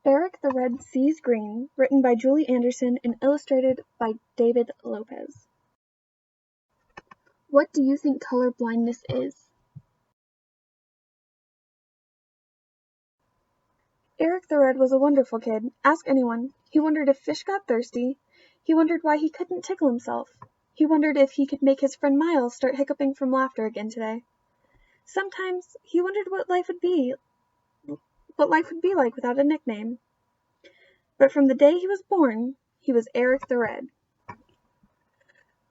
Erik the Red Sees Green, written by Julie Anderson and illustrated by David Lopez. What do you think color blindness is? Erik the Red was a wonderful kid. Ask anyone. He wondered if fish got thirsty. He wondered why he couldn't tickle himself. He wondered if he could make his friend Miles start hiccuping from laughter again today. Sometimes he wondered what life would be like without a nickname. But from the day he was born, he was Erik the Red.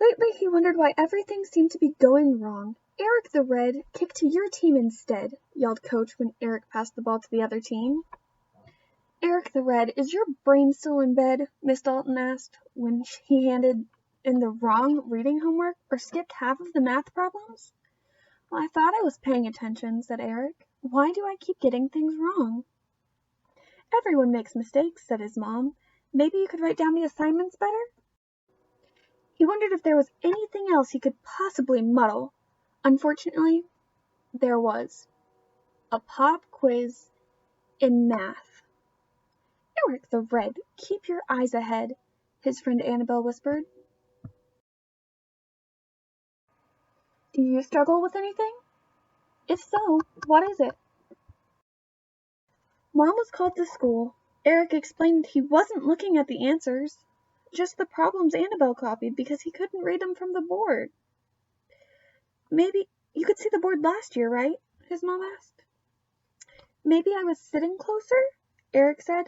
Lately he wondered why everything seemed to be going wrong. Erik the Red, kick to your team instead, yelled Coach when Erik passed the ball to the other team. Erik the Red, is your brain still in bed? Miss Dalton asked when he handed in the wrong reading homework or skipped half of the math problems. Well, I thought I was paying attention, said Erik. Why do I keep getting things wrong? Everyone makes mistakes, said his mom. Maybe you could write down the assignments better? He wondered if there was anything else he could possibly muddle. Unfortunately, there was. A pop quiz in math. Erik the Red, keep your eyes ahead, his friend Annabelle whispered. Do you struggle with anything? If so, what is it? Mom was called to school. Erik explained he wasn't looking at the answers, just the problems Annabelle copied because he couldn't read them from the board. Maybe you could see the board last year, right? His mom asked. Maybe I was sitting closer, Erik said.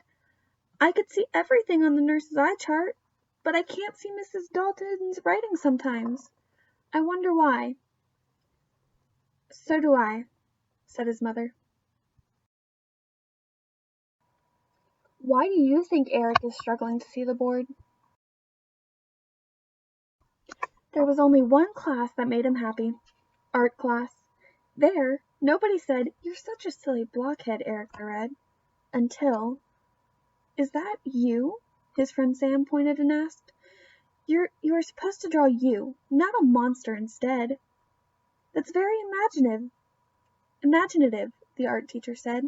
I could see everything on the nurse's eye chart, but I can't see Mrs. Dalton's writing sometimes. I wonder why. So do I, said his mother. Why do you think Erik is struggling to see the board? There was only one class that made him happy. Art class. There, nobody said, "You're such a silly blockhead, Erik the Red," until... Is that you? His friend Sam pointed and asked. You are supposed to draw you, not a monster instead. That's very imaginative, the art teacher said.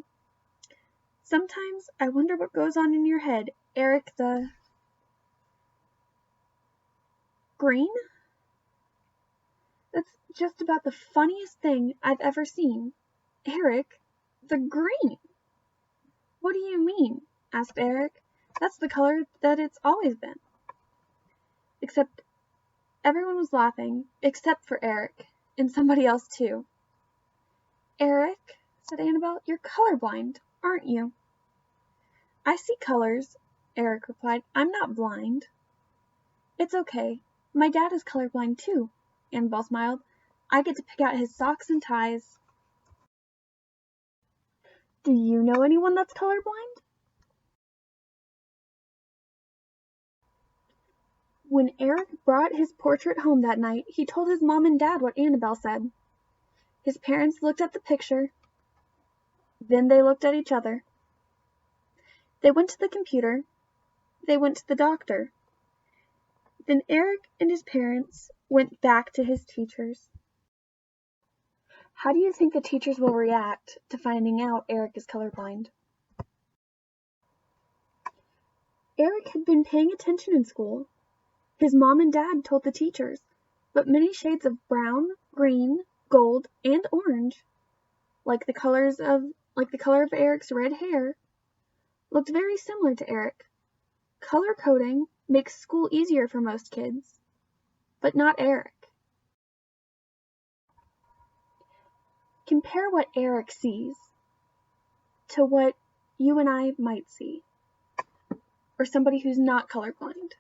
Sometimes I wonder what goes on in your head, Erik the... Green? That's just about the funniest thing I've ever seen. Erik the Green. What do you mean? Asked Erik. That's the color that it's always been. Except everyone was laughing, except for Erik, and somebody else too. Erik, said Annabelle, you're colorblind, aren't you? I see colors, Erik replied. I'm not blind. It's okay. My dad is colorblind too, Annabelle smiled. I get to pick out his socks and ties. Do you know anyone that's colorblind? When Erik brought his portrait home that night, he told his mom and dad what Annabelle said. His parents looked at the picture. Then they looked at each other. They went to the computer. They went to the doctor. Then Erik and his parents went back to his teachers. How do you think the teachers will react to finding out Erik is colorblind? Erik had been paying attention in school. His mom and dad told the teachers, but many shades of brown, green, gold, and orange, like the color of Erik's red hair, looked very similar to Erik. Color coding makes school easier for most kids, but not Erik. Compare what Erik sees to what you and I might see, or somebody who's not colorblind.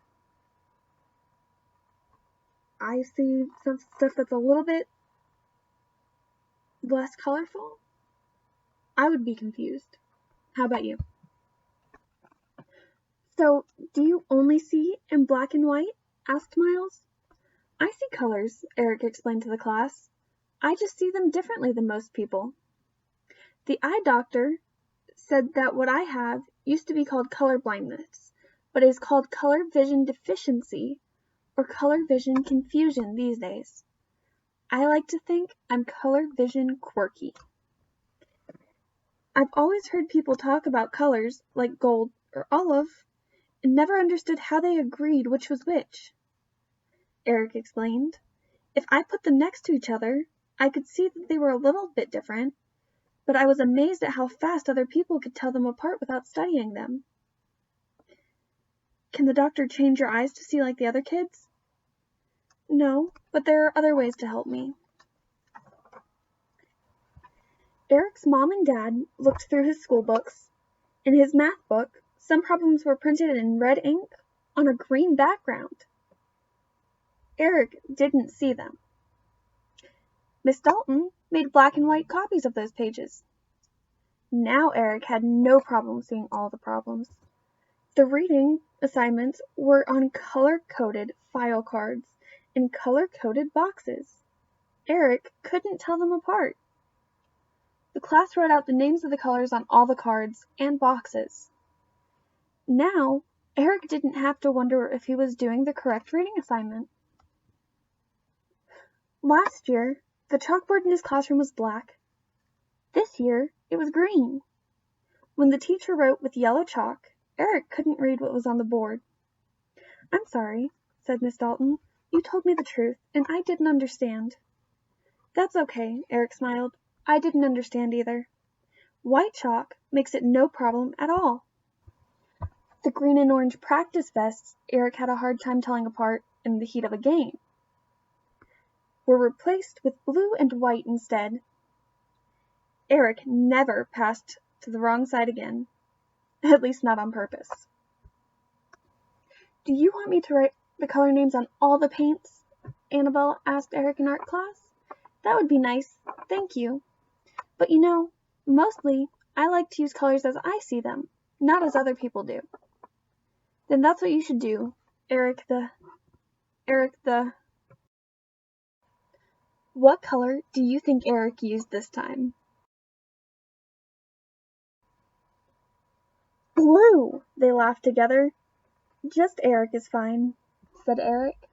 I see some stuff that's a little bit less colorful. I would be confused. How about you? So, do you only see in black and white? Asked Miles. I see colors, Erik explained to the class. I just see them differently than most people. The eye doctor said that what I have used to be called color blindness, but is called color vision deficiency or color vision confusion these days. I like to think I'm color vision quirky. I've always heard people talk about colors, like gold or olive, and never understood how they agreed which was which. Erik explained. If I put them next to each other, I could see that they were a little bit different, but I was amazed at how fast other people could tell them apart without studying them. Can the doctor change your eyes to see like the other kids? No, but there are other ways to help me. Erik's mom and dad looked through his school books. In his math book, some problems were printed in red ink on a green background. Erik didn't see them. Miss Dalton made black and white copies of those pages. Now Erik had no problem seeing all the problems. The reading assignments were on color-coded file cards in color-coded boxes. Erik couldn't tell them apart. The class wrote out the names of the colors on all the cards and boxes. Now, Erik didn't have to wonder if he was doing the correct reading assignment. Last year, the chalkboard in his classroom was black. This year, it was green. When the teacher wrote with yellow chalk, Erik couldn't read what was on the board. "I'm sorry," said Miss Dalton. "You told me the truth, and I didn't understand." "That's okay," Erik smiled. "I didn't understand either. White chalk makes it no problem at all." The green and orange practice vests Erik had a hard time telling apart in the heat of a game were replaced with blue and white instead. Erik never passed to the wrong side again, at least not on purpose. "Do you want me to write the color names on all the paints?" Annabelle asked Erik in art class. "That would be nice, thank you. But you know, mostly I like to use colors as I see them, not as other people do." "Then that's what you should do, Erik the... What color do you think Erik used this time?" "Blue!" They laughed together. "Just Erik is fine," said Erik.